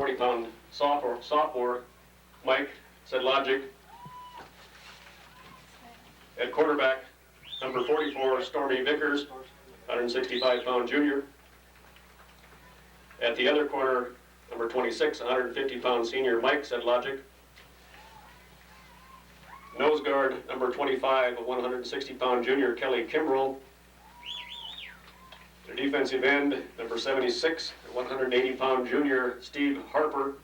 140-pound sophomore Mike Sedlogic. At quarterback, number 44, Stormy Vickers, 165-pound junior. At the other corner, number 26, 150-pound senior Mike Sedlogic. Nose guard, number 25, a 160-pound junior Kelly Kimbrell. Their defensive end, number 76, a 180-pound junior Steve Harper.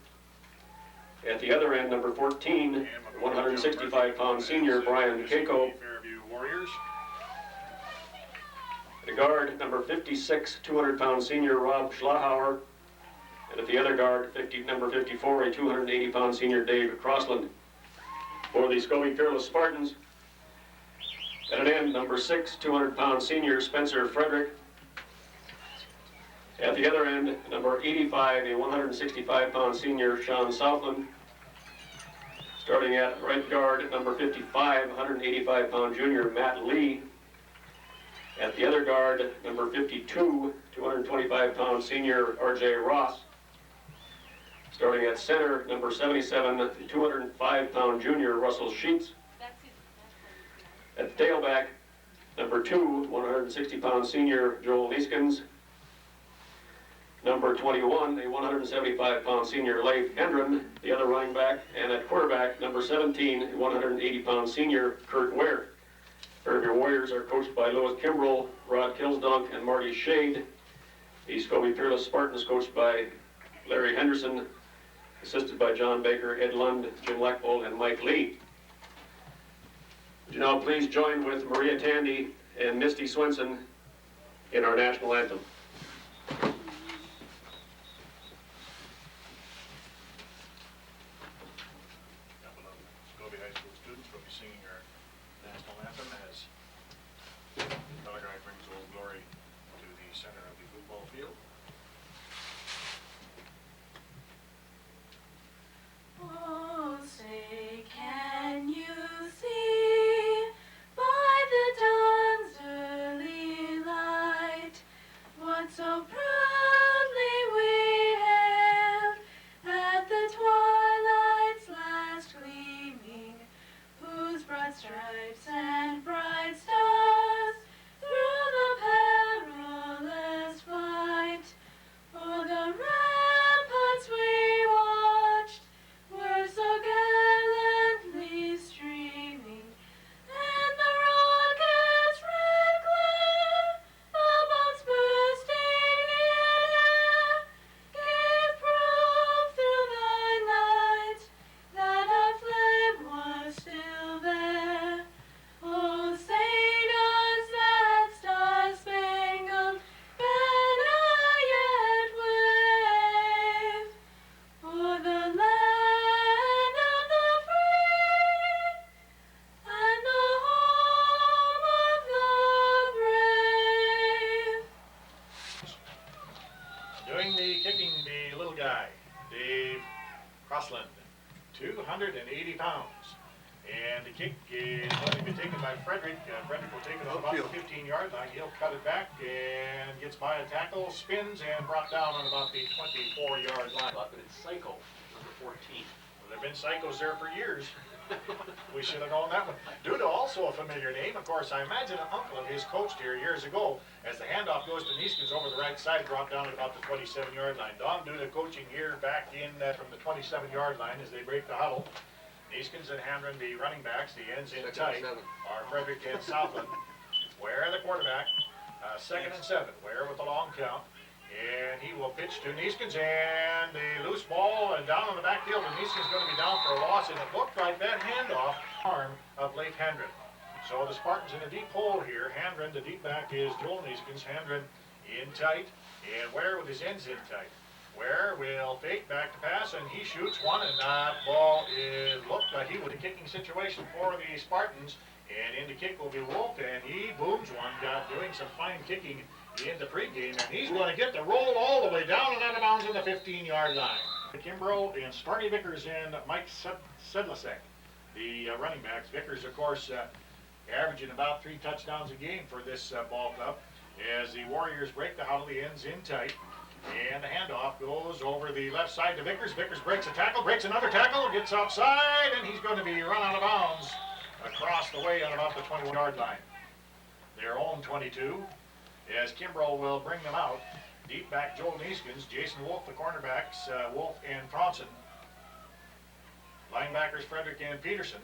At the other end, number 14, 165-pound senior Brian Keiko. Fairview Warriors. The guard, number 56, 200-pound senior Rob Schlahauer. And at the other guard, number 54, a 280-pound senior Dave Crossland. For the Scobey Peerless Spartans, at an end, number 6, 200-pound senior Spencer Frederick. At the other end, number 85, a 165-pound senior Sean Southland. Starting at right guard, number 55, 185-pound junior Matt Lee. At the other guard, number 52, 225-pound senior R.J. Ross. Starting at center, number 77, 205-pound junior Russell Sheets. At the tailback, number 2, 160-pound senior Joel Neeskens. Number 21, a 175-pound senior Leif Hendren, the other running back. And at quarterback, number 17, a 180-pound senior Kurt Ware. Fairview Warriors are coached by Louis Kimbrell, Rod Kilsdonk, and Marty Shade. The Scobey Peerless Spartans coached by Larry Henderson, assisted by John Baker, Ed Lund, Jim Leckvold, and Mike Lee. Would you now please join with Maria Tandy and Misty Swenson in our national anthem. Scobey High School students will be singing our national anthem as the color guard brings Old Glory to the center of the football field. Oh, say, can you see by the dawn's early light what so proudly we hailed at the twilight's last gleaming, whose broad stripes and bright stars through the perilous fight o'er the ramparts we watched were so gallantly streaming, and the rocket's red glare, the bombs bursting in air, gave proof through the night that our flag was still there. Oh, say does that star-spangled banner yet wave o'er the land of the free and the home of the brave? Doing the kicking, the little guy, Dave Crossland, 280 pounds. And the kick is going to be taken by Frederick. Frederick will take it on about the 15-yard line. He'll cut it back and gets by a tackle, spins, and brought down on about the 24-yard line. But it's Psycho, number 14. Well, there have been psychos there for years. We should have known that one. Duda, also a familiar name. Of course, I imagine an uncle of his coached here years ago. As the handoff goes to Neeskens over the right side, brought down at about the 27-yard line. Don Duda coaching here back in from the 27-yard line as they break the huddle. Neeskens and Hendren, the running backs, the ends in tight, are Frederick and Southland. Ware, the quarterback, 2nd and 7. Ware with the long count. And he will pitch to Neeskens, and the loose ball and down on the backfield, and Neeskens going to be down for a loss, and it looked like that handoff arm of Leif Hendren. So the Spartans in a deep hole here. Hendren, the deep back, is Joel Neeskens. Hendren in tight, and Ware with his ends in tight. Ware will fake back to pass, and he shoots one, and that ball looked like he was a kicking situation for the Spartans, and in the kick will be Wolf, and he booms one, doing some fine kicking in the pregame, and he's going to get the roll all the way down and out of bounds on the 15-yard line. Kimbrell and Stormy Vickers and Mike Sedlasek, the running backs. Vickers, of course, averaging about 3 touchdowns a game for this ball club. As the Warriors break the huddle, the ends in tight. And the handoff goes over the left side to Vickers. Vickers breaks a tackle, breaks another tackle, gets outside, and he's going to be run out of bounds across the way on about the 21-yard line. Their own 22, as Kimbrough will bring them out. Deep back, Joel Neeskens, Jason Wolf, the cornerbacks, Wolf and Franzen. Linebackers, Frederick and Peterson.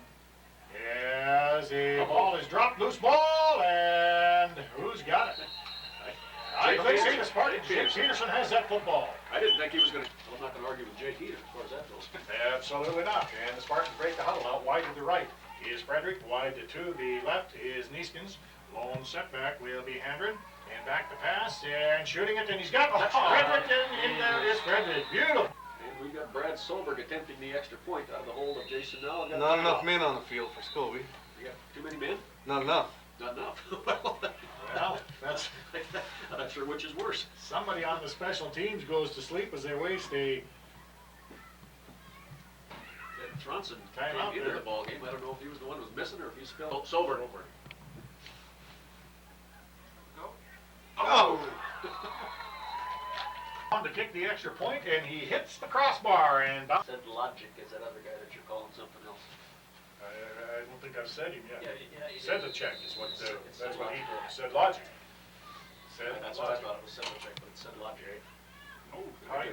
As a ball is dropped, loose ball, and who's got it? I think the Spartan, Jake Peterson has that football. I didn't think he was going to. I'm not going to argue with Jake either, as far as that goes. Absolutely not. And the Spartans break the huddle out. Wide to the right is Frederick. Wide to the left is Neeskens. Lone setback will be Handren. And back to pass and shooting it. And he's got Frederick in there is Frederick. Beautiful. And we've got Brad Solberg attempting the extra point out of the hold of Jason now. Not enough men on the field for Scobey. You got too many men? Not enough. Not enough. Well, that's I'm not sure which is worse. somebody on the special teams goes to sleep as they waste a Franzen Time came out into there. the ball game. I don't know if he was the one who was missing or if he spelled Solberg. Oh! on to kick the extra point, and he hits the crossbar and Said Logic is that other guy that you're calling something else. I don't think I've said him yet. Yeah, Said the check is what It's that's said what he Logic. told me. Said logic. Said That's what I logic. thought it was. Said Logic, but it said Logic. Oh,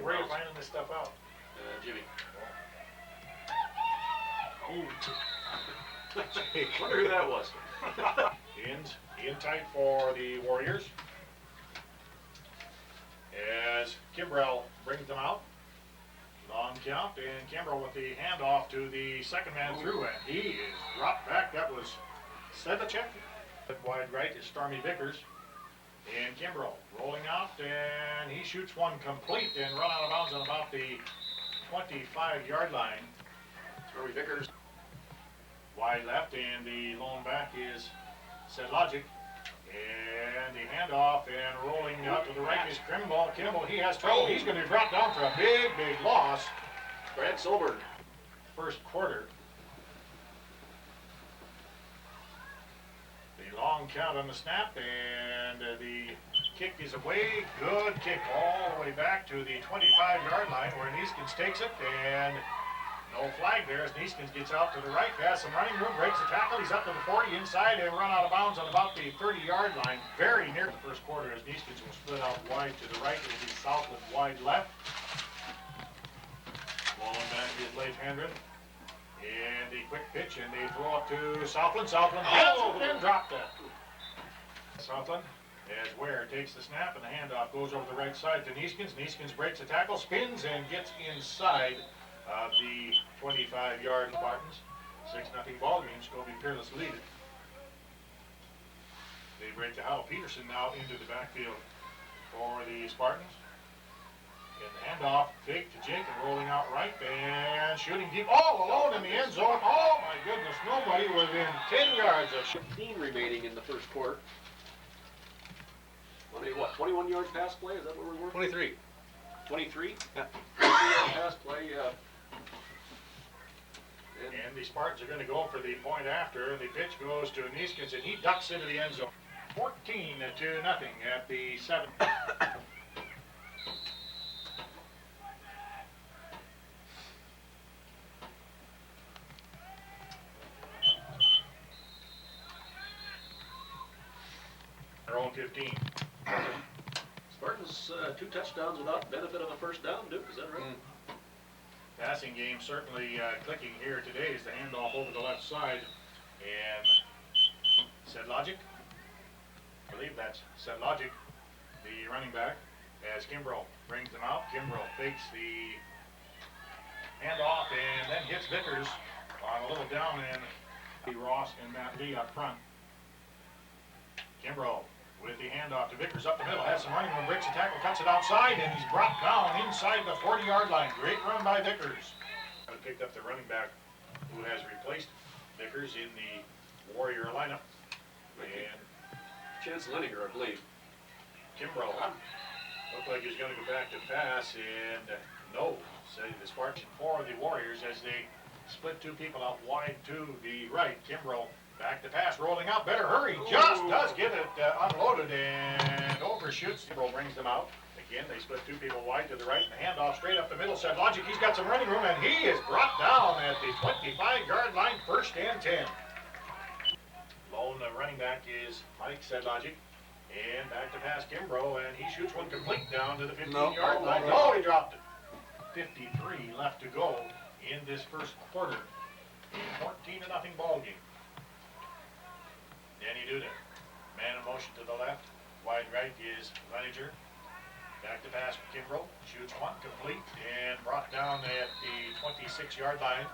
where are you finding this stuff out? Jimmy. Oh. Wonder who that was. In tight for the Warriors. As Kimbrough brings them out. Long count, and Kimbrough with the handoff to the second man through, and he is dropped back. That was Sedlacek. Wide right is Stormy Vickers. And Kimbrough rolling out, and he shoots one complete and run out of bounds on about the 25-yard line. Stormy Vickers. Wide left, and the lone back is Sedlacek. And the handoff, and rolling out to the right is Kimbrough. Kimbrough, he has trouble. He's going to be brought down for a big loss. Brad Solberg. First quarter. The long count on the snap, and the kick is away. Good kick all the way back to the 25-yard line where Neeskens takes it, and no flag there as Neeskens gets out to the right. Has some running room, breaks the tackle. He's up to the 40 inside and run out of bounds on about the 30-yard line. Very near the first quarter as Neeskens will split out wide to the right. It will be Southland wide left. Ball back is Leif Hendren. And the quick pitch, and they throw it to Southland. Southland and dropped it. Southland, as Ware takes the snap, and the handoff goes over the right side to Neeskens. Neeskens breaks the tackle, spins, and gets inside of the 25-yard Spartans. 6-0 ball game. Scobey Peerless lead it. They break the huddle. Peterson now into the backfield for the Spartans. And the handoff, fake to Jake, and rolling out right, and shooting deep, all alone in the end zone. Oh my goodness, nobody within 10 yards of 15 remaining in the first quarter. What, 21 yards pass play? Is that where we were? 23. 23? Yeah. 23 pass play, And the Spartans are going to go for the point after. The pitch goes to Neeskens, and he ducks into the end zone. 14-0 at the 7. Their own 15. Spartans 2 touchdowns without benefit of a first down, Duke, is that right? Passing game certainly clicking here today as the handoff over the left side. And Sedlacek, I believe that's Sedlacek, the running back, as Kimbrough brings them out. Kimbrough fakes the handoff and then hits Vickers on a little down and Ross and Matt Lee up front. Kimbrough with the handoff to Vickers up the middle, has some running room, breaks the tackle, cuts it outside, and he's brought down inside the 40-yard line. Great run by Vickers. Picked up the running back who has replaced Vickers in the Warrior lineup. And Chance Lenninger, I believe. Kimbrough looked like he was going to go back to pass, and no. So the Spartans for the Warriors as they split 2 people out wide to the right. Kimbrough back to pass, rolling out, better hurry, just does get it unloaded and overshoots. Kimbrough brings them out. Again, they split two people wide to the right, and the handoff straight up the middle. Said Logic, he's got some running room, and he is brought down at the 25-yard line, 1st and 10. Lone running back is Mike, said Logic. And back to pass Kimbrough, and he shoots one complete down to the 15-yard line. Oh, he dropped it. 53 left to go in this first quarter. A 14-0 ball game. Danny Duda, man in motion to the left. Wide right is Leininger. Back to pass for Kimbrough. Shoots one complete and brought down at the 26-yard line.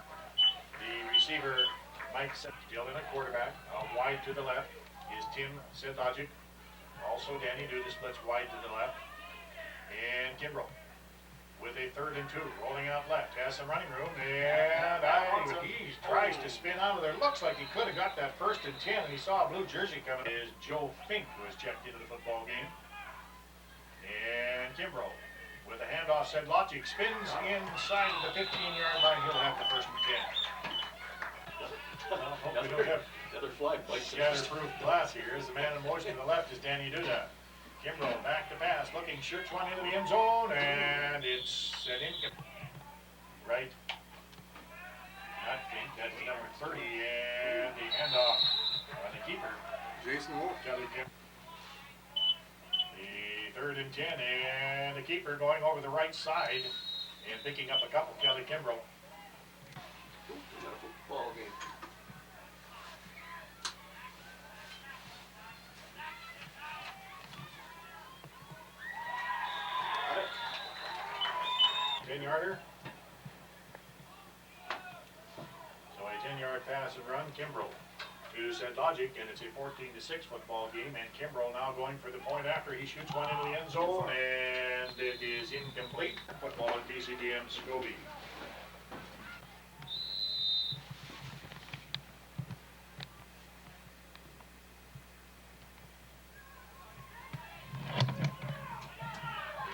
The receiver, Mike, still in a quarterback. Wide to the left is Tim Sedlogic. Also, Danny Duda splits wide to the left. And Kimbrough with a 3rd and 2, rolling out left. Has some running room, and he tries to spin out of there. Looks like he could have got that 1st and 10, and he saw a blue jersey coming. Is Joe Fink, who has checked into the football game. And Kimbrough with a handoff, said Logic, spins inside of the 15-yard line. He'll have the 1st and 10. Well, hope we don't have The other flag bites. scatter-proof glass here. As the man in motion to the left is Danny Duda. Kimbrough back to pass, looking, shoots one into the end zone, and it's an incomplete. Right. Not Fink, that's number 30, and the handoff on the keeper. Jason Wolf. Kelly Kim. The 3rd and 10, and the keeper going over the right side and picking up a couple, Kelly Kimbrough. Ball game. Got it. 10-yarder. So a 10-yard pass and run, Kimbrough to said Logic, and it's a 14-6 football game, and Kimbrough now going for the point after he shoots one into the end zone, and it is incomplete. Football on PCBM Scobey.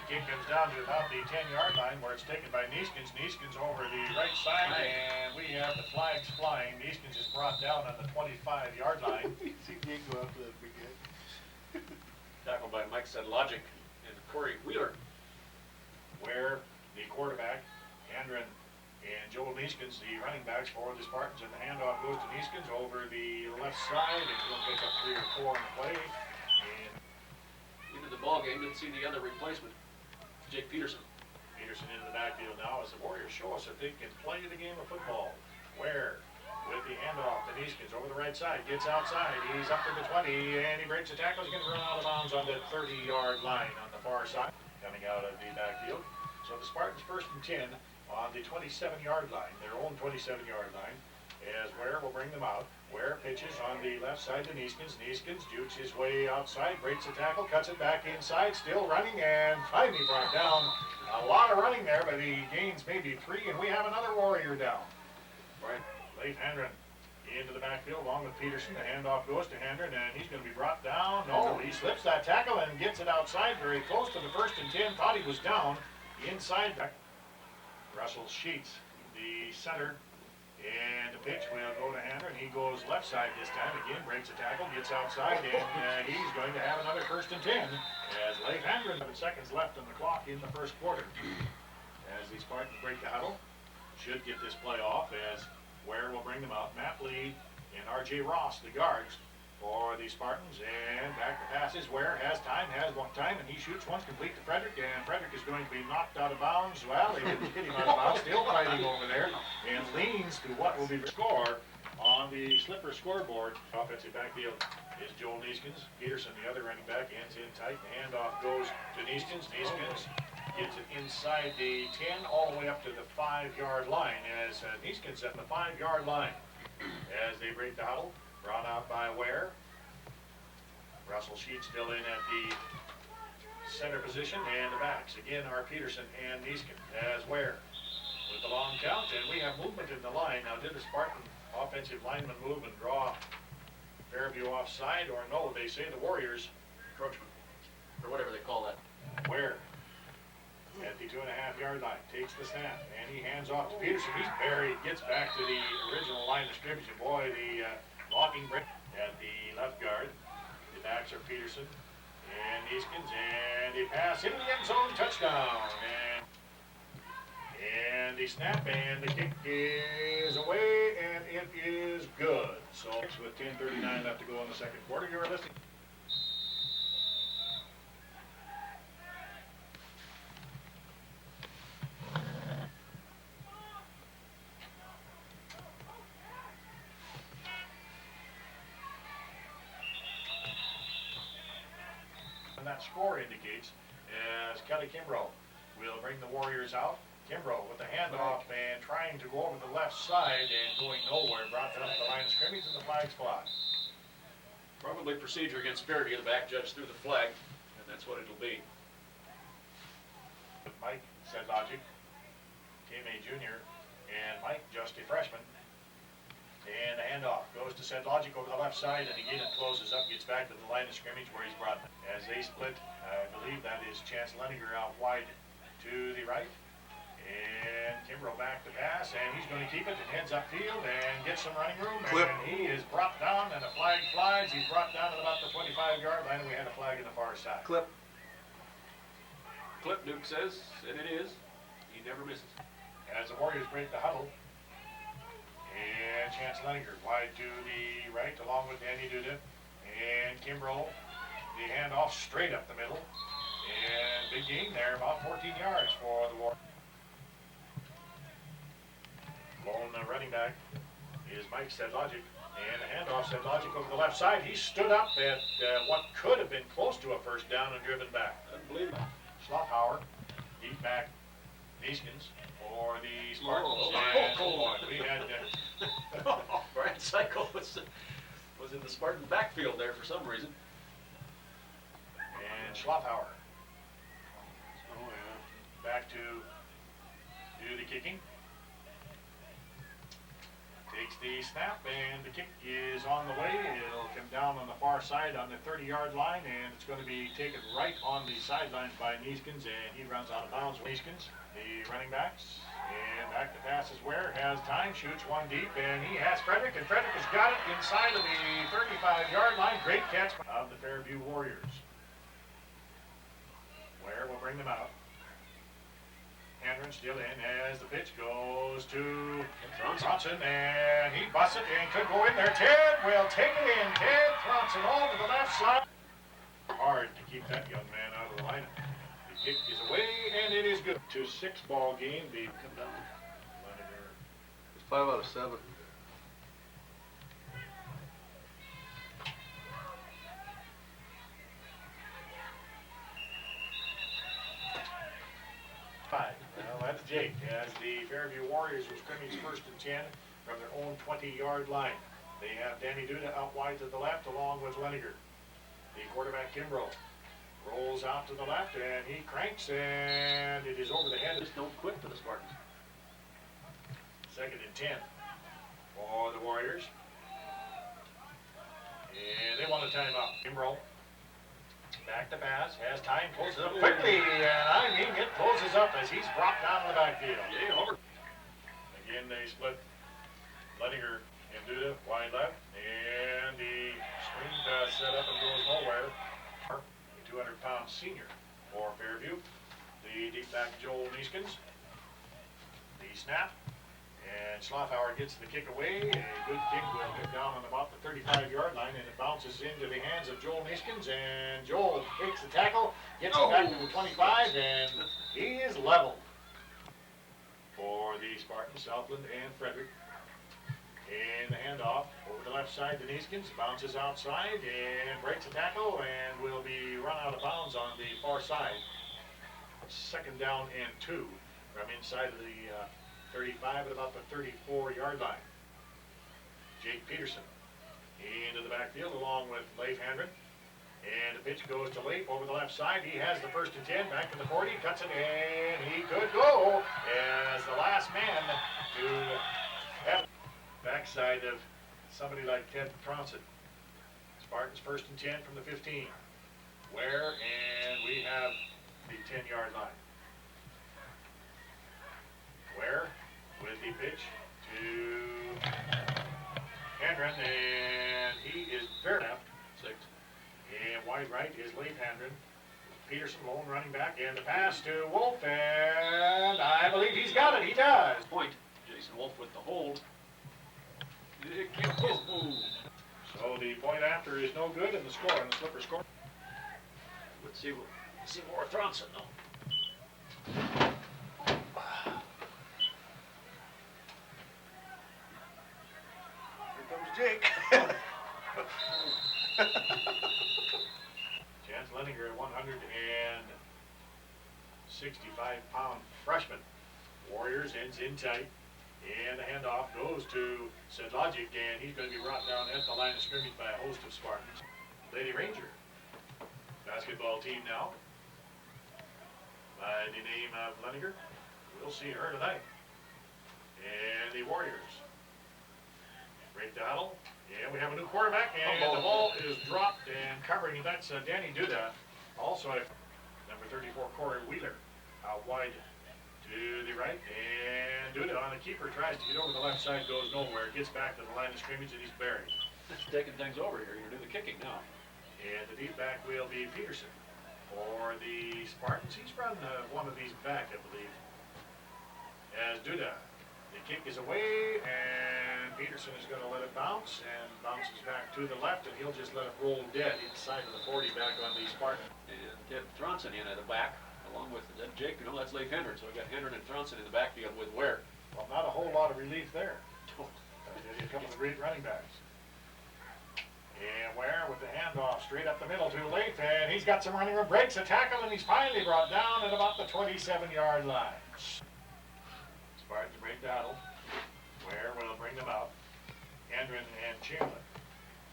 Kick comes down to about the 10-yard line where it's taken by Neeskens. Neeskens over the right side, and we have the flags flying. Neeskens is brought down on the 25-yard line. See Nick go after that big guy. Tackled by Mike Sedlogic and Corey Wheeler. Where the quarterback, Andren, and Joel Neeskens, the running backs for the Spartans, and the handoff goes to Neeskens over the left side, and he'll pick up 3 or 4 in the play. And Into the ball game, didn't see the other replacement. Jake Peterson. Peterson into the backfield now as the Warriors show us that they can play the game of football. Where, with the handoff to Neeskens over the right side, gets outside, he's up to the 20, and he breaks the tackle. He's going to run out of bounds on the 30-yard line on the far side, coming out of the backfield. So the Spartans 1st and 10 on the 27-yard line, their own 27-yard line, as Ware will bring them out. Ware pitches on the left side to Neeskens. Neeskens jukes his way outside, breaks the tackle, cuts it back inside, still running, and finally brought down. A lot of running there, but he gains maybe 3, and we have another Warrior down. Right. Leif Hendren into the backfield along with Peterson. The handoff goes to Hendren, and he's going to be brought down. No, he slips that tackle and gets it outside very close to the 1st and 10. Thought he was down inside. Russell Sheets, the center. And the pitch will go to Hendren. He goes left side this time. Again, breaks a tackle, gets outside, and he's going to have another 1st and 10. As Leif Hendren, 7 seconds left on the clock in the first quarter. As the Spartans break the huddle, should get this play off as Ware will bring them out. Matt Lee and R.J. Ross, the guards for the Spartans. And back to passes. Ware has one time, and he shoots one complete to Frederick. And Frederick is going to be knocked out of bounds. Well, they didn't hit him out of bounds. Still fighting over there. And leans to what will be the score on the slipper scoreboard. Offensive backfield is Joel Neeskens. Peterson, the other running back, ends in tight. The handoff goes to Neeskens. Neeskens gets it inside the 10 all the way up to the 5-yard line as Neeskens at the 5-yard line as they break the huddle. Brought out by Ware. Russell Sheets still in at the center position, and the backs again are Peterson and Neeskens as Ware with the long count, and we have movement in the line. Now, did the Spartan offensive lineman move and draw Fairview offside, or no? They say the Warriors Encroachment. Or whatever they call that. Ware at the 2.5-yard line takes the snap, and he hands off to Peterson. He's buried, gets back to the original line of scrimmage. And boy, the blocking break at the left guard. The backs are Peterson And Neeskins, and they pass into the end zone, touchdown. And the snap, and the kick is away, and it is good. So with 10:39 left to go in the second quarter, you are listening. And that score indicates as Kelly Kimbrough will bring the Warriors out. Kimbrough with the handoff and trying to go over the left side and going nowhere. Brought down to the line of scrimmage and the flag's fly. Probably procedure against Fairview. The back judge threw the flag, and that's what it'll be. Mike said logic, Team A junior, and Mike just a freshman. And the handoff goes to said logic over the left side, and again it closes up, gets back to the line of scrimmage where he's brought. As they split, I believe that is Chance Lenninger out wide to the right. And Kimbrough back to pass, and he's going to keep it and heads upfield and gets some running room. Clip. And he is brought down, and the flag flies. He's brought down at about the 25-yard line, and we had a flag in the far side. Clip. Clip, Duke says, and it is. He never misses. As the Warriors break the huddle, and Chance Lenninger wide to the right, along with Danny Duda, and Kimbrough, the handoff straight up the middle, and big gain there, about 14 yards for the Warriors. Lone running back is Mike Sedlogic, and a handoff Sedlogic over the left side. He stood up at what could have been close to a first down and driven back. Unbelievable. Schlotthauer, deep back, Neeskins for the Spartans. We had Brian Cycle was in the Spartan backfield there for some reason. and Schlotthauer Oh, yeah. back to do the kicking. Takes the snap, and the kick is on the way. It'll come down on the far side on the 30-yard line, and it's going to be taken right on the sidelines by Neeskins, and he runs out of bounds. Neeskins, the running backs, and back to pass is Ware, has time, shoots one deep, and he has Frederick, and Frederick has got it inside of the 35-yard line. Great catch of the Fairview Warriors. Ware will bring them out. Hendren still in as the pitch goes to Thronson, and he busts it and could go in there. Ted will take it in. Ted Thronson over the left side. Hard to keep that young man out of the lineup. The kick is away, and it is good. 2-6 ball game. The come down. It's 5 out of 7. Well, that's Jake, as the Fairview Warriors will scrimmage 1st and 10 from their own 20-yard line. They have Danny Duda out wide to the left, along with Lenninger. The quarterback, Kimbrough, rolls out to the left, and he cranks, and it is over the head. Just don't quit for the Spartans. 2nd and 10 for the Warriors. And they want a timeout. Kimbrough back to pass, has time, closes up quickly, and I mean it closes up as he's brought down in the backfield. Yeah, over. Again, they split Lenninger and Duda wide left, and the screen pass set up and goes nowhere. The 200-pound senior for Fairview. The deep back Joel Neeskins. The snap, and Schlotthauer gets the kick away. A good kick will get down on about the 35-yard line, and it bounces into the hands of Joel Neeskins, and Joel takes the tackle, gets it back to the 25, and he is leveled for the Spartans, Southland and Frederick. And the handoff over the left side to Neeskins, bounces outside and breaks the tackle and will be run out of bounds on the far side. 2nd down and 2 from inside of the 35 at about the 34-yard line. Jake Peterson into the backfield along with Leif Hendren. And the pitch goes to Leif over the left side. He has the 1st and 10, back to the 40, cuts it, and he could go as the last man to have backside of somebody like Ted Tronson. Spartans 1st and 10 from the 15. Ware, and we have the 10-yard line. Ware with the pitch to Hendren, and he is very left. 6. And wide Wide right is Leif Hendren. Peterson, lone running back, and the pass to Wolf, and I believe he's got it. He does. Point, Jason Wolf with the hold. So the point after is no good, and the score, and the slipper score. Let's see more Thronson though. Here comes Jake. Chance Leninger, 165-pound freshman. Warriors ends in tight, and the handoff goes to Sedlogic, and he's going to be brought down at the line of scrimmage by a host of Spartans. Lady Ranger basketball team now by the name of Leninger. We'll see her tonight. And the Warriors break the huddle. Yeah, we have a new quarterback, and the ball is dropped, and covering that's Danny Duda. Also, number 34, Corey Wheeler, out wide to the right, and Duda on the keeper tries to get over the left side, goes nowhere, gets back to the line of scrimmage, and he's buried. Taking things over here. You're going to do the kicking now. And the deep back will be Peterson for the Spartans. He's run one of these back, I believe, as Duda. The kick is away, and Peterson is going to let it bounce, and bounces back to the left, and he'll just let it roll dead inside of the 40 back on the Spartan. And Ted Thronson in at the back, along with Jake. You know, that's Leif Hendren. So we got Hendren and Thronson in the backfield with Ware. Well, not a whole lot of relief there. A couple of great running backs. And Ware with the handoff straight up the middle to Leif, and he's got some running room, breaks a tackle, and he's finally brought down at about the 27-yard line. Spartans break the huddle. Ware will bring them out. Hendren and Chamberlain.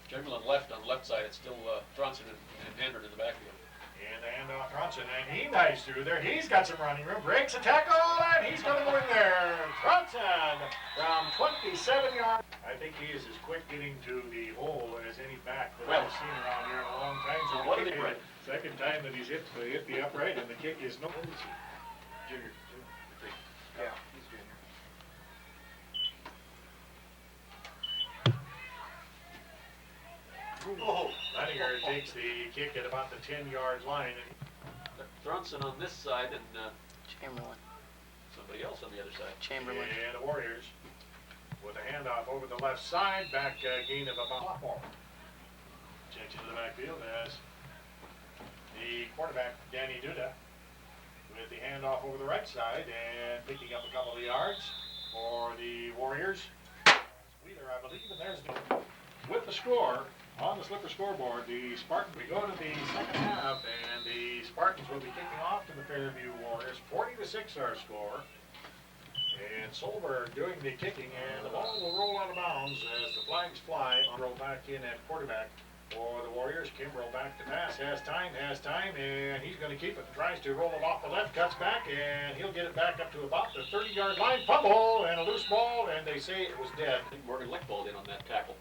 Chamberlain left on the left side. It's still Thronson and Hendren in the backfield. And the handoff Thronson, and he dives through there. He's got some running room, breaks a tackle, and he's going to go in there. Thronson from 27 yards. I think he is as quick getting to the hole as any back that I've seen around here in a long time. So what did he break? Second time that he's hit the upright, and the kick is no. Junior. Yeah, he's junior. Oh, Leninger takes the kick at about the 10-yard line. Thronson on this side and Chamberlain. somebody else on the other side. Chamberlain. And the Warriors with a handoff over the left side, back gain of about sophomore. Checks into the backfield as the quarterback, Danny Duda, with the handoff over the right side and picking up a couple of yards for the Warriors. Wheeler, I believe, and there's the, with the score on the slipper scoreboard, the Spartans, we go to the second half, and the Spartans will be kicking off to the Fairview Warriors. 40-6 our score. And Solberg doing the kicking, and the ball will roll out of bounds as the flags fly. Roll back in at quarterback for the Warriors. Kimbrell back to pass, has time, and he's going to keep it. Tries to roll it off the left, cuts back, and he'll get it back up to about the 30-yard line. Fumble, and a loose ball, and they say it was dead. I think Morgan Lickbold in on that tackle.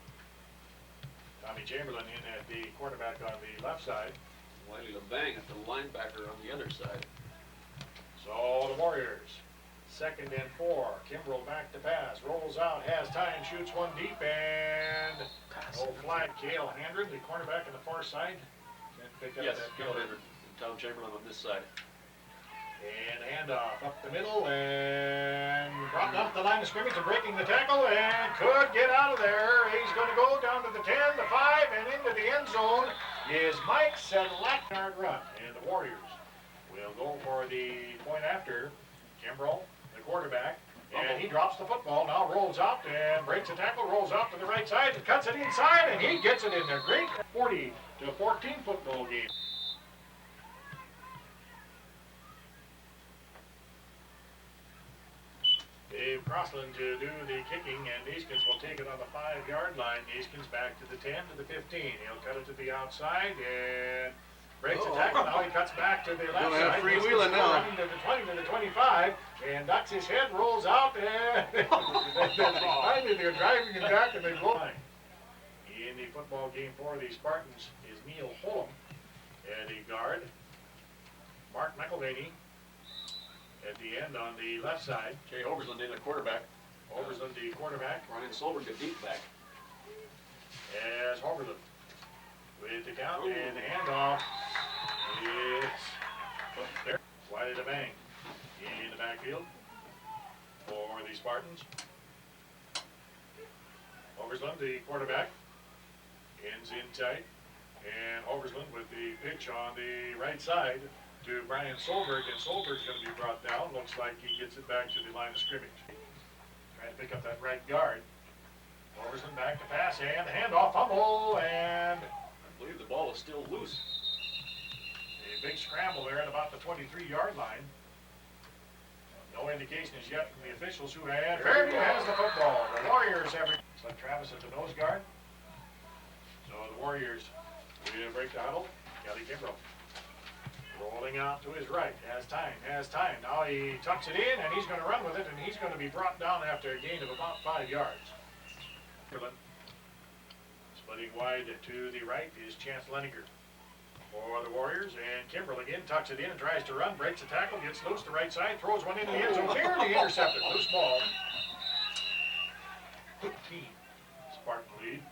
Tommy Chamberlain in at the quarterback on the left side. Wiley LeBang at the linebacker on the other side. So the Warriors, 2nd and 4. Kimbrell back to pass, rolls out, has time, shoots one deep, and no flag. Cale Hendren, the cornerback on the far side. Pick up Yes, that Cale Hendren. Tom Chamberlain on this side. And handoff up the middle, and brought up the line of scrimmage and breaking the tackle, and could get out of there. He's going to go down to the 10, the 5, and into the end zone is Mike Sedlak-yard run. And the Warriors will go for the point after. Kimbrell, the quarterback, and he drops the football, now rolls out and breaks a tackle, rolls out to the right side and cuts it inside, and he gets it in there. Great 40-14 football game. Dave Crossland to do the kicking, and Neeskens will take it on the 5-yard line. Neeskens back to the 10, to the 15. He'll cut it to the outside and breaks a tackle. Now he cuts back to the left side. Freewheeling now. Running to the 20, to the 25, and ducks his head, rolls out, and finally they're driving him back, and they roll. In the football game for the Spartans is Neil Holm at the guard. Mark McElvaney at the end on the left side. Jay Oversland in at quarterback. Oversland the quarterback. Ryan Solberg the deep back. As Overland with the count and the handoff. It's there. Wide of the bank. In the backfield for the Spartans. Oversland, the quarterback, ends in tight. And Oversland with the pitch on the right side to Brian Solberg, and Solberg's going to be brought down. Looks like he gets it back to the line of scrimmage. Trying to pick up that right guard. Oversland back to pass, and the handoff, fumble, and I believe the ball is still loose. a big scramble there at about the 23-yard line. No indication as yet from the officials who had. Fairview has the football. The Warriors have. It's like Travis at the nose guard. So the Warriors will break the huddle. Kelly Kimbrough rolling out to his right. Has time. Now he tucks it in, and he's going to run with it, and he's going to be brought down after a gain of about 5 yards. Splitting wide to the right is Chance Leniger for the Warriors, and Kimbrell again tucks it in and tries to run, breaks the tackle, gets loose to the right side, throws one into the end zone, nearly intercepted. Loose ball. 15. Spartan lead.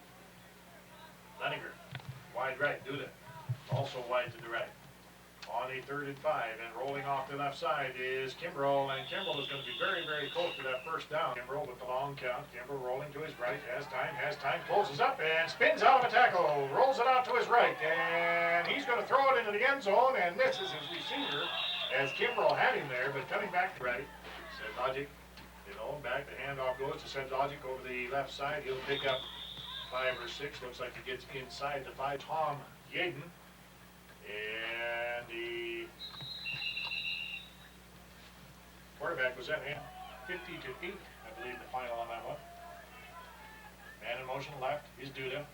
Leniger, wide right, Duda, also wide to the right. On a 3rd and 5, and rolling off the left side is Kimbrell, and Kimbrell is going to be very, very close to that first down. Kimbrell with the long count. Kimbrell rolling to his right, has time, closes up, and spins out of a tackle, rolls it out to his right, and he's going to throw it into the end zone, and misses his receiver, as Kimbrell had him there, but coming back to right. Said Logic, back, the handoff goes to Said Logic over the left side. He'll pick up 5 or 6, looks like he gets inside the 5. Tom Yaden. And the quarterback was at hand 50-8, I believe, the final on that one. Man in motion left is Duda.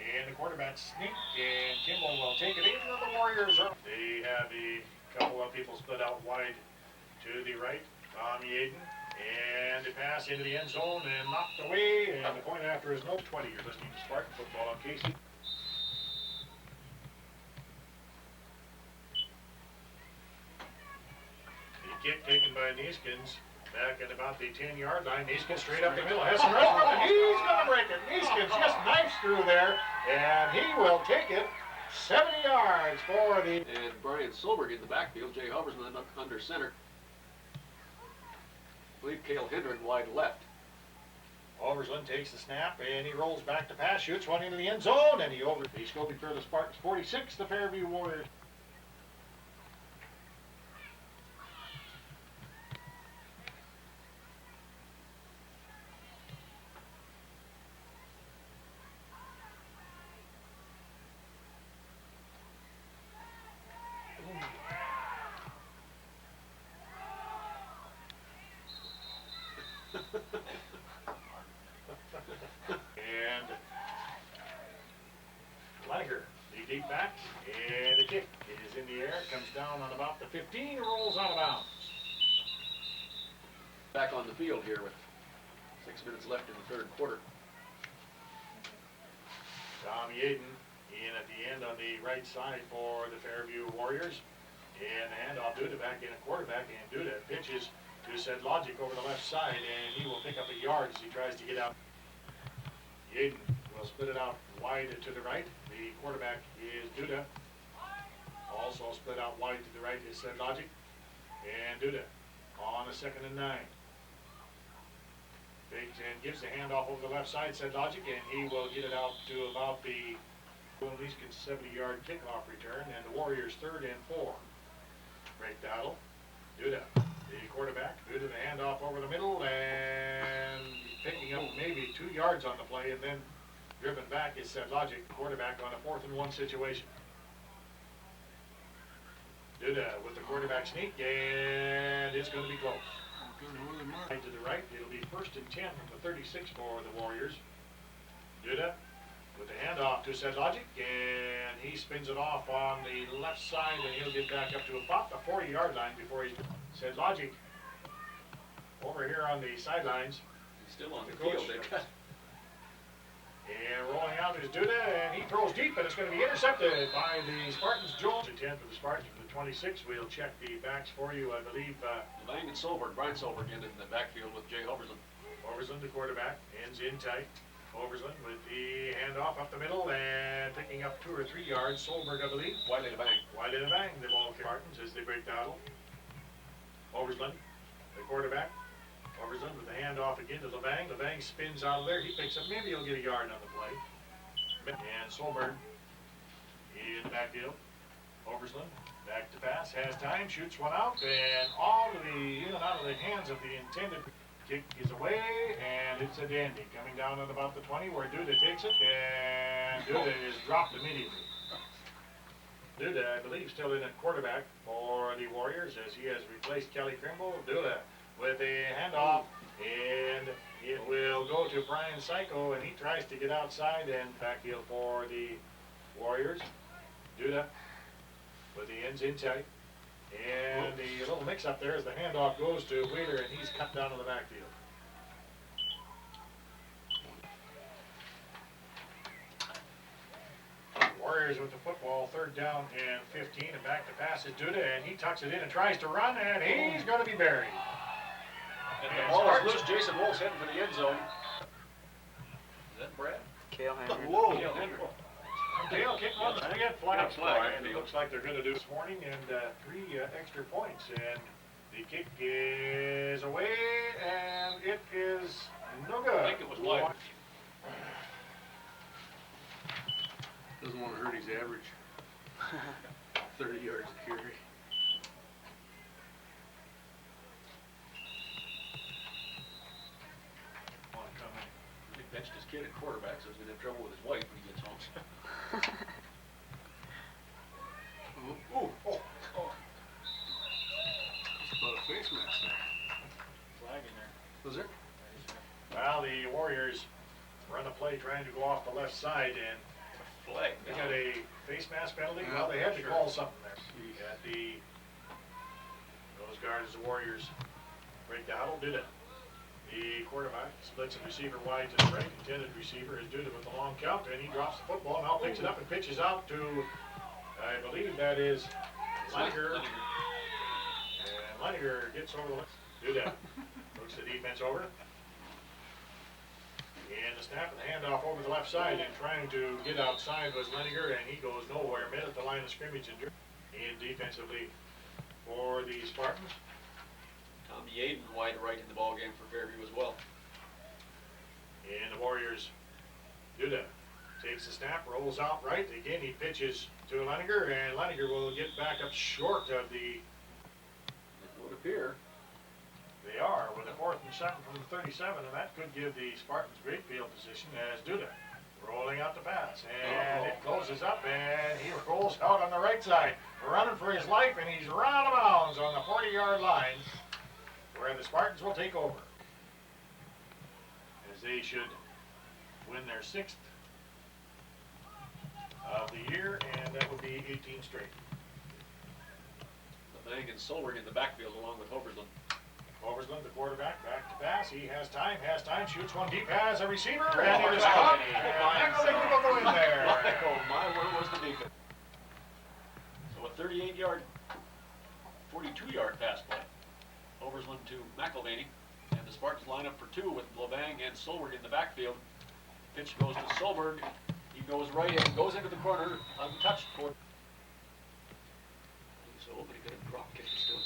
And the quarterback sneak, and Kimball will take it in, and the Warriors are. They have a couple of people split out wide to the right. Tom Yaden. And the pass into the end zone and knocked away. And the point after is no 20. You're listening to Spartan Football on Casey. Kick taken by Neeskens back at about the 10-yard line. Neeskens straight up the middle, has some rush, and he's going to break it. Neeskens just knifes through there, and he will take it 70 yards for the. And Brian Solberg in the backfield. Jay Hubersman under center. I believe Cale Hendren wide left. Oversland takes the snap, and he rolls back to pass, shoots one into the end zone, and he over the Scobey Peerless Spartans 46, the Fairview Warriors. And Leniger, the deep back, and the kick is in the air, comes down on about the 15, rolls out of bounds. Back on the field here with 6 minutes left in the 3rd quarter. Tom Yaden in at the end on the right side for the Fairview Warriors. And the handoff, Duda back in a quarterback, and Duda pitches to Said Logic over the left side, and he will pick up a yard as he tries to get out. Yaden will split it out wide to the right. The quarterback is Duda. Also split out wide to the right is Said Logic. And Duda on a 2nd and 9. Fakes and gives the handoff over the left side, Said Logic, and he will get it out to about the at least 70-yard kickoff return, and the Warriors 3rd and 4. Break the huddle. Duda, the quarterback. Duda the handoff over the middle, and picking up maybe 2 yards on the play, and then driven back is Said Logic, quarterback on a 4th and 1 situation. Duda with the quarterback sneak, and it's going to be close. Right to the right, it'll be 1st and 10 from the 36 for the Warriors. Duda with the handoff to Said Logic, and he spins it off on the left side, and he'll get back up to about the 40-yard line before he's. Said Logic over here on the sidelines. He's still on the field. And rolling out is Duda, and he throws deep, and it's going to be intercepted by the Spartans. Jones. 10 for the Spartans. For the 26, we'll check the backs for you, I believe. Lang and Solberg, Brian Solberg in the backfield with Jay Hubersman. Oversland, the quarterback, ends in tight. Oversland with the handoff up the middle and picking up 2 or 3 yards. Solberg, I believe. Wide to bang. Wide in a bang, the ball Spartans as they break down. Oversland, the quarterback. Oversland with the handoff again to LeVang. LeVang spins out of there. He picks up, maybe he'll get a yard on the play. And Solberg in the backfield. Oversland back to pass, has time, shoots one out, and all of the in and out of the hands of the intended kick is away, and it's a dandy coming down at about the 20 where Duda takes it, and Duda is dropped immediately. Duda, I believe, still in at quarterback for the Warriors as he has replaced Kelly Krimble. Duda with a handoff, and it will go to Brian Psycho, and he tries to get outside and backfield for the Warriors. Duda with the ends inside, and the little mix-up there as the handoff goes to Wheeler, and he's cut down to the backfield. Warriors with the football, 3rd down and 15, and back to pass is Duda, and he tucks it in and tries to run, and he's going to be buried. And the ball is loose. Jason Wolf's heading for the end zone. Is that Brad? Cale Henry. Whoa. Cale Henry. Dale kick on the flag, flag. and it looks like they're going to do this morning, and 3 extra points, and the kick is away, and it is no good. I think it was wide. Doesn't want to hurt his average. 30 yards a carry. He benched his kid at quarterback, so he's going to have trouble with his wife when he gets home. It's about a face mask there. Flag in there. Was there? Well, the Warriors run a play trying to go off the left side, and Flag. they got a face mask penalty. Yeah, Well, they had to sure. call something there. At the nose guard as the Warriors break the huddle. Duda, the quarterback, splits a receiver wide to the right. Intended receiver is Duda with the long count, and he drops the football, now picks it up and pitches out to, I believe that is Leininger. And Leininger gets over the left. Duda looks the defense over. And the snap and the handoff over the left side, and trying to get outside was Leininger, and he goes nowhere. Mid at the line of scrimmage and defensively for the Spartans. Tommy Yaden wide right in the ball game for Fairview as well. And the Warriors, Duda takes the snap, rolls out right. Again, he pitches to Leininger, and Leininger will get back up short of the. It would appear. They are with a 4th and 7 from the 37, and that could give the Spartans great field position as Duda rolling out the pass, and it closes up, and he rolls out on the right side, running for his life, and he's run out of bounds on the 40-yard line, where the Spartans will take over, as they should win their 6th of the year, and that would be 18 straight. LeVang and Solberg in the backfield along with Oversland. Oversland, the quarterback, back to pass. He has time, shoots one deep, has a receiver, and it is caught. And will go in there. Oh my, where was the defense? So a 38-yard, 42-yard pass play. Oversland to McElvaney, and the Spartans line up for 2 with LeVang and Solberg in the backfield. Pitch goes to Solberg. He goes right and goes into the corner, untouched. So, but he could have drop kicked it still.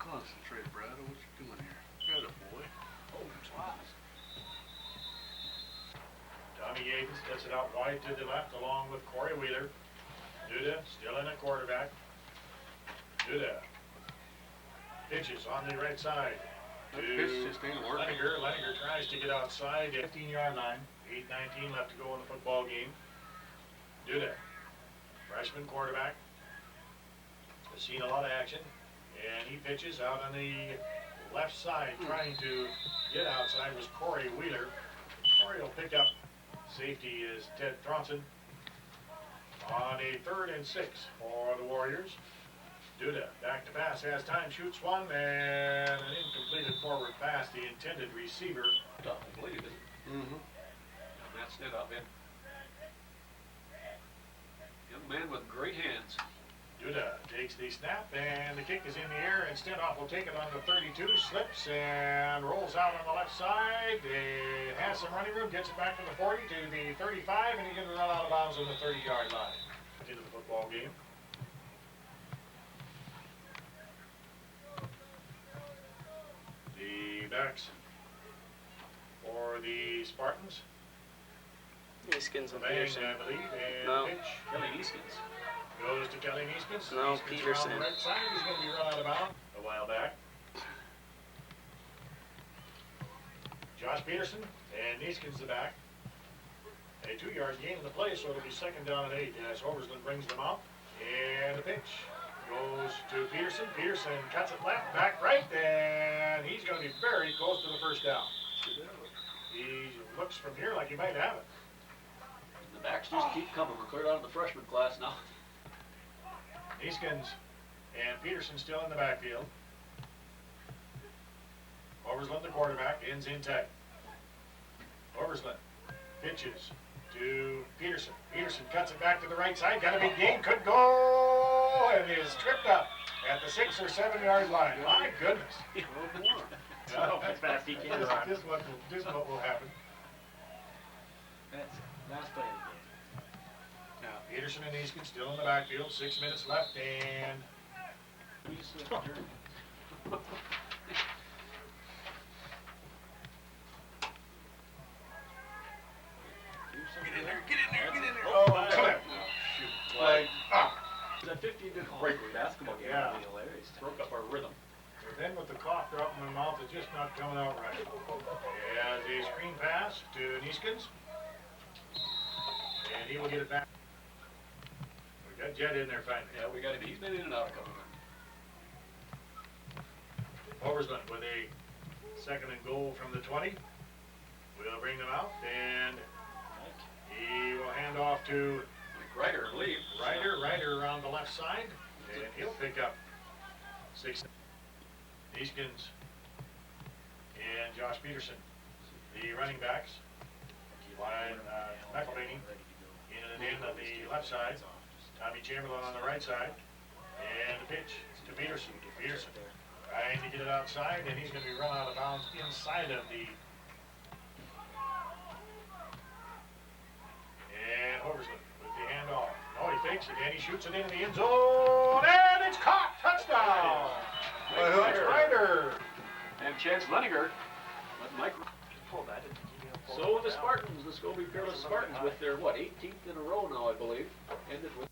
Concentrate, Brad. What you doing here? Got a boy. Oh, wow. Tommy Yaden sets it out wide to the left along with Corey Wheeler. Duda still in at quarterback. Duda pitches on the right side That to pitch just ain't working. Leininger. Leininger tries to get outside, 15-yard line. 8:19 left to go in the football game. Duda, freshman quarterback, has seen a lot of action. And he pitches out on the left side, trying to get outside was Corey Wheeler. Corey will pick up. Safety is Ted Tronson. On a 3rd and 6 for the Warriors. Duda back to pass, has time, shoots one, and an incompleted forward pass. The intended receiver. I believe it. Matt Snedoff in. Young man with great hands. Duda takes the snap, and the kick is in the air, and Stenhoff will take it on the 32, slips and rolls out on the left side. It has some running room, gets it back to the 40, to the 35, and he's going to run out of bounds on the 30-yard line. Into the football game. The backs for the Spartans. Niskins and Bang, Peterson. I believe, and No. pitch. Kelly Neeskins. Goes to Kelly Neeskins. No, Neeskins Peterson. around the right side. He's going to be run out of bounds a while back. Josh Peterson and Neeskins the back. A 2-yard gain in the play, so it'll be 2nd down and 8 as Oversland brings them out. And the pitch goes to Peterson. Peterson cuts it left, back right, and he's going to be very close to the 1st down. He looks from here like he might have it. The backs just keep coming. We're cleared out of the freshman class now. Neeskins and Peterson still in the backfield. Oversland, the quarterback, ends in tight. Oversland pitches to Peterson. Peterson cuts it back to the right side. Got a big gain. Could go and is tripped up at the 6 or 7 yard line. My goodness. How fast he can run. This is what will happen. That's last play of the game. Now, Peterson and Neeskins still in the backfield. 6 minutes left, and We just adjourned. oh, clip. Flag. Ah. That 15-minute break basketball game Yeah. would be hilarious. Broke up our rhythm. And then with the cough drop in my mouth, it's just not coming out right. As a screen pass to Neeskins. And he will get it back. We got Jed in there finally. Yeah, we got him. He's been in and out a couple times. Oversland with a 2nd and goal from the 20. We'll bring them out, and he will hand off to Ryder, leave. Ryder around the left side, and he'll pick up 6. Neeskins and Josh Peterson, the running backs. Line McElvaney in and in on the left side. Tommy Chamberlain on the right side. And the pitch to Peterson. Peterson trying to get it outside, and he's going to be run out of bounds inside of the. And Oversland with the handoff. No, he fakes it, and he shoots it into the end zone, and it's caught! Touchdown! Ryder. And Chance Leninger. Mike. So the Spartans, the Scobey Peerless Spartans, with their, 18th in a row now, I believe, ended with